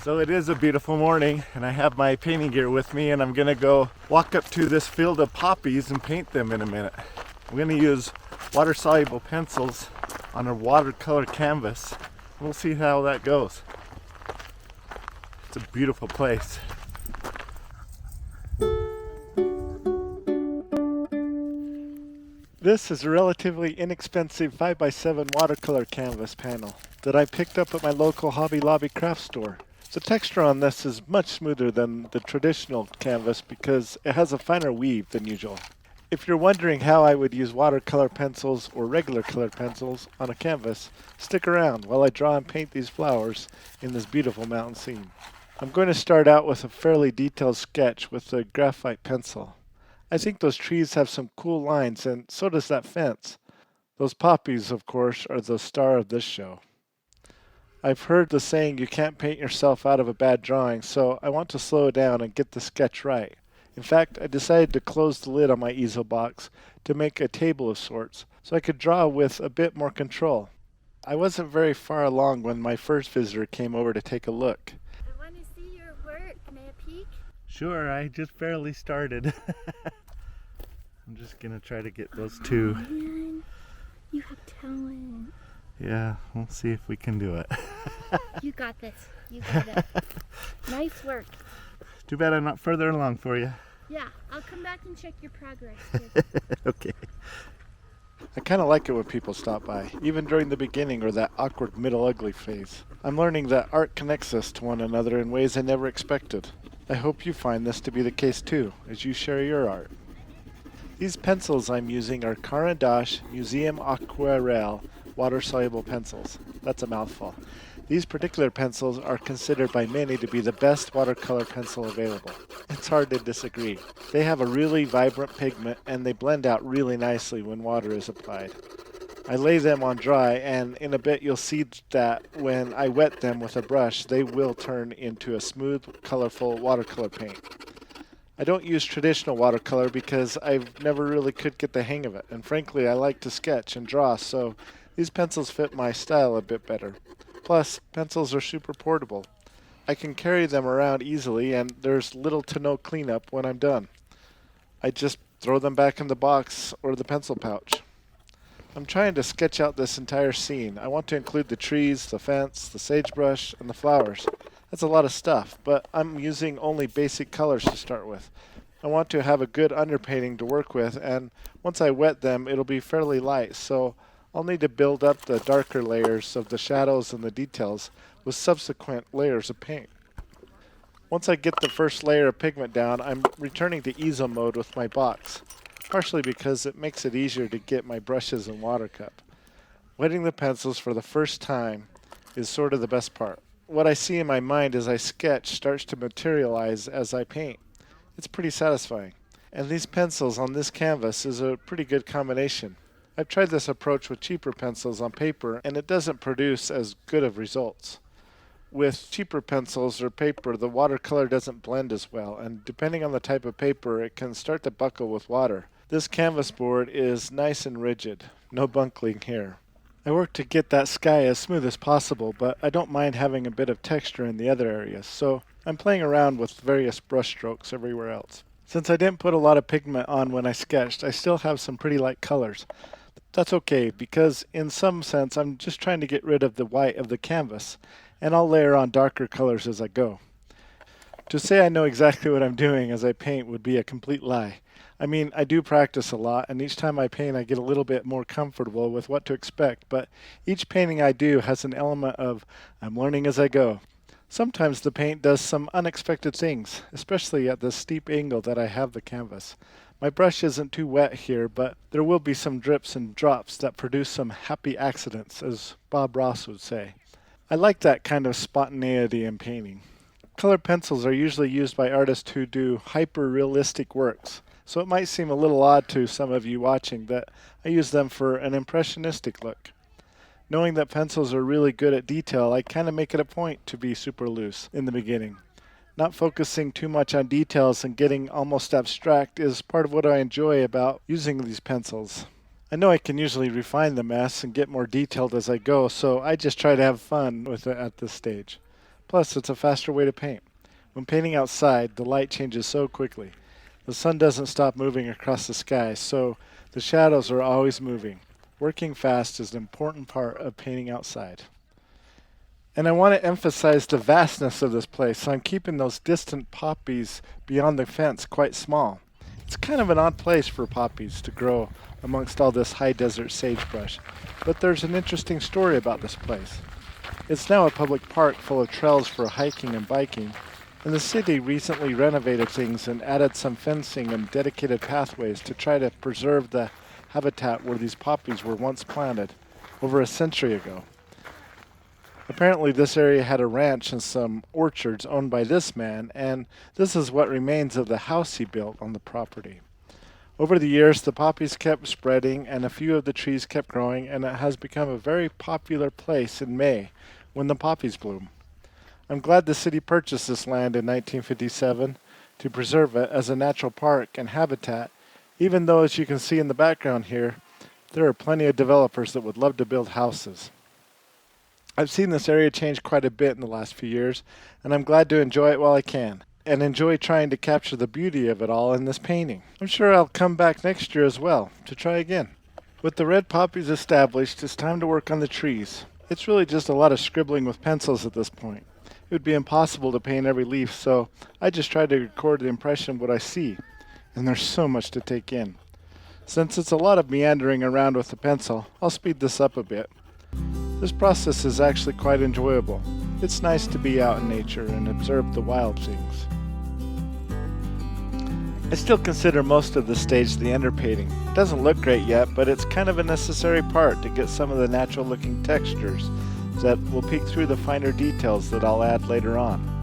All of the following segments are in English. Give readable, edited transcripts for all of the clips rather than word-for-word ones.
So it is a beautiful morning and I have my painting gear with me and I'm gonna go walk up to this field of poppies and paint them in a minute. I'm gonna use water-soluble pencils on a watercolor canvas. We'll see how that goes. It's a beautiful place. This is a relatively inexpensive 5x7 watercolor canvas panel that I picked up at my local Hobby Lobby craft store. The texture on this is much smoother than the traditional canvas because it has a finer weave than usual. If you're wondering how I would use watercolor pencils or regular colored pencils on a canvas, stick around while I draw and paint these flowers in this beautiful mountain scene. I'm going to start out with a fairly detailed sketch with a graphite pencil. I think those trees have some cool lines and so does that fence. Those poppies, of course, are the star of this show. I've heard the saying you can't paint yourself out of a bad drawing, so I want to slow down and get the sketch right. In fact, I decided to close the lid on my easel box to make a table of sorts, so I could draw with a bit more control. I wasn't very far along when my first visitor came over to take a look. I want to see your work. May I peek? Sure, I just barely started. I'm just gonna try to get those two. Oh, man, you have talent. Yeah, we'll see if we can do it. You got this. You got it. Nice work. Too bad I'm not further along for you. Yeah, I'll come back and check your progress. Okay. I kind of like it when people stop by, even during the beginning or that awkward middle ugly phase. I'm learning that art connects us to one another in ways I never expected. I hope you find this to be the case too, as you share your art. These pencils I'm using are Caran d'Ache Museum Aquarelle water-soluble pencils. That's a mouthful. These particular pencils are considered by many to be the best watercolor pencil available. It's hard to disagree. They have a really vibrant pigment and they blend out really nicely when water is applied. I lay them on dry and in a bit you'll see that when I wet them with a brush they will turn into a smooth, colorful watercolor paint. I don't use traditional watercolor because I've never really could get the hang of it, and frankly I like to sketch and draw, so these pencils fit my style a bit better. Plus, pencils are super portable. I can carry them around easily and there's little to no cleanup when I'm done. I just throw them back in the box or the pencil pouch. I'm trying to sketch out this entire scene. I want to include the trees, the fence, the sagebrush, and the flowers. That's a lot of stuff, but I'm using only basic colors to start with. I want to have a good underpainting to work with, and once I wet them, it'll be fairly light, so I'll need to build up the darker layers of the shadows and the details with subsequent layers of paint. Once I get the first layer of pigment down, I'm returning to easel mode with my box, partially because it makes it easier to get my brushes and water cup. Wetting the pencils for the first time is sort of the best part. What I see in my mind as I sketch starts to materialize as I paint. It's pretty satisfying. And these pencils on this canvas is a pretty good combination. I've tried this approach with cheaper pencils on paper and it doesn't produce as good of results. With cheaper pencils or paper, the watercolor doesn't blend as well, and depending on the type of paper, it can start to buckle with water. This canvas board is nice and rigid, no buckling here. I work to get that sky as smooth as possible, but I don't mind having a bit of texture in the other areas, so I'm playing around with various brush strokes everywhere else. Since I didn't put a lot of pigment on when I sketched, I still have some pretty light colors. That's okay, because in some sense I'm just trying to get rid of the white of the canvas, and I'll layer on darker colors as I go. To say I know exactly what I'm doing as I paint would be a complete lie. I mean, I do practice a lot, and each time I paint I get a little bit more comfortable with what to expect, but each painting I do has an element of I'm learning as I go. Sometimes the paint does some unexpected things, especially at the steep angle that I have the canvas. My brush isn't too wet here, but there will be some drips and drops that produce some happy accidents, as Bob Ross would say. I like that kind of spontaneity in painting. Colored pencils are usually used by artists who do hyper-realistic works, so it might seem a little odd to some of you watching that I use them for an impressionistic look. Knowing that pencils are really good at detail, I kind of make it a point to be super loose in the beginning. Not focusing too much on details and getting almost abstract is part of what I enjoy about using these pencils. I know I can usually refine the mess and get more detailed as I go, so I just try to have fun with it at this stage. Plus, it's a faster way to paint. When painting outside, the light changes so quickly. The sun doesn't stop moving across the sky, so the shadows are always moving. Working fast is an important part of painting outside. And I want to emphasize the vastness of this place, so I'm keeping those distant poppies beyond the fence quite small. It's kind of an odd place for poppies to grow amongst all this high desert sagebrush, but there's an interesting story about this place. It's now a public park full of trails for hiking and biking, and the city recently renovated things and added some fencing and dedicated pathways to try to preserve the habitat where these poppies were once planted over a century ago. Apparently this area had a ranch and some orchards owned by this man, and this is what remains of the house he built on the property. Over the years, the poppies kept spreading and a few of the trees kept growing, and it has become a very popular place in May when the poppies bloom. I'm glad the city purchased this land in 1957 to preserve it as a natural park and habitat, even though, as you can see in the background here, there are plenty of developers that would love to build houses. I've seen this area change quite a bit in the last few years, and I'm glad to enjoy it while I can, and enjoy trying to capture the beauty of it all in this painting. I'm sure I'll come back next year as well, to try again. With the red poppies established, it's time to work on the trees. It's really just a lot of scribbling with pencils at this point. It would be impossible to paint every leaf, so I just try to record the impression of what I see, and there's so much to take in. Since it's a lot of meandering around with the pencil, I'll speed this up a bit. This process is actually quite enjoyable. It's nice to be out in nature and observe the wild things. I still consider most of the stage the underpainting. It doesn't look great yet, but it's kind of a necessary part to get some of the natural looking textures that will peek through the finer details that I'll add later on.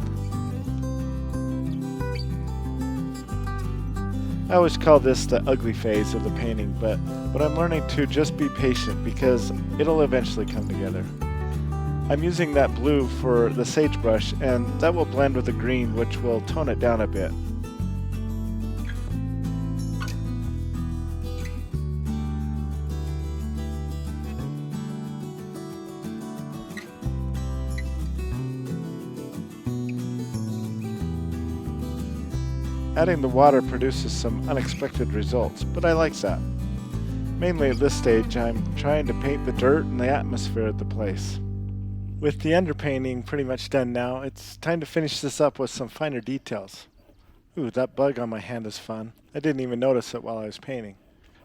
I always call this the ugly phase of the painting, but I'm learning to just be patient because it'll eventually come together. I'm using that blue for the sagebrush, and that will blend with the green, which will tone it down a bit. Adding the water produces some unexpected results, but I like that. Mainly at this stage, I'm trying to paint the dirt and the atmosphere of the place. With the underpainting pretty much done now, it's time to finish this up with some finer details. Ooh, that bug on my hand is fun. I didn't even notice it while I was painting.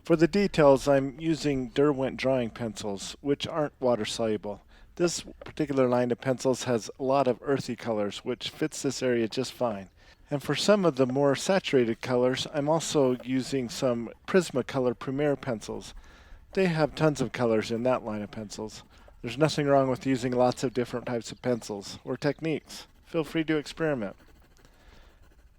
For the details, I'm using Derwent drawing pencils, which aren't water soluble. This particular line of pencils has a lot of earthy colors, which fits this area just fine. And for some of the more saturated colors, I'm also using some Prismacolor Premier pencils. They have tons of colors in that line of pencils. There's nothing wrong with using lots of different types of pencils or techniques. Feel free to experiment.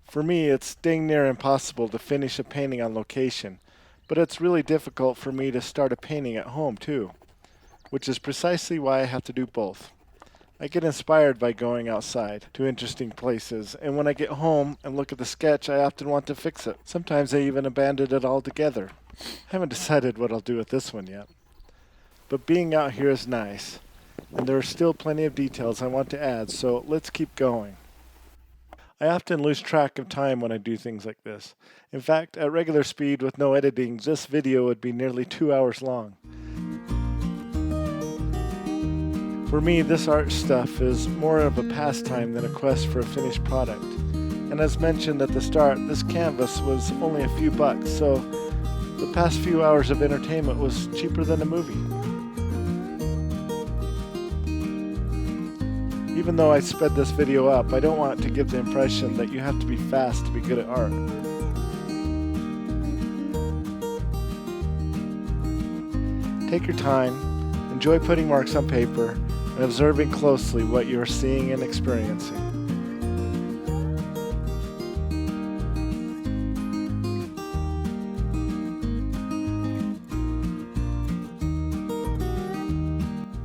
For me, it's dang near impossible to finish a painting on location, but it's really difficult for me to start a painting at home too, which is precisely why I have to do both. I get inspired by going outside to interesting places, and when I get home and look at the sketch, I often want to fix it. Sometimes I even abandon it altogether. I haven't decided what I'll do with this one yet. But being out here is nice, and there are still plenty of details I want to add, so let's keep going. I often lose track of time when I do things like this. In fact, at regular speed with no editing, this video would be nearly 2 hours long. For me, this art stuff is more of a pastime than a quest for a finished product. And as mentioned at the start, this canvas was only a few bucks, so the past few hours of entertainment was cheaper than a movie. Even though I sped this video up, I don't want to give the impression that you have to be fast to be good at art. Take your time, enjoy putting marks on paper, and observing closely what you are seeing and experiencing.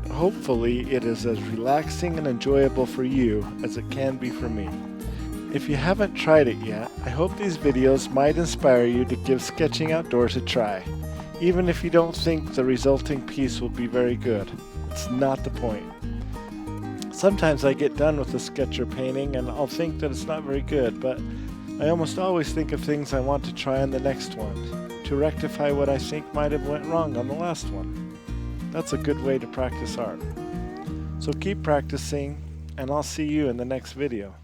Hopefully, it is as relaxing and enjoyable for you as it can be for me. If you haven't tried it yet, I hope these videos might inspire you to give sketching outdoors a try, even if you don't think the resulting piece will be very good. It's not the point. Sometimes I get done with a sketch or painting and I'll think that it's not very good, but I almost always think of things I want to try on the next one, to rectify what I think might have went wrong on the last one. That's a good way to practice art. So keep practicing, and I'll see you in the next video.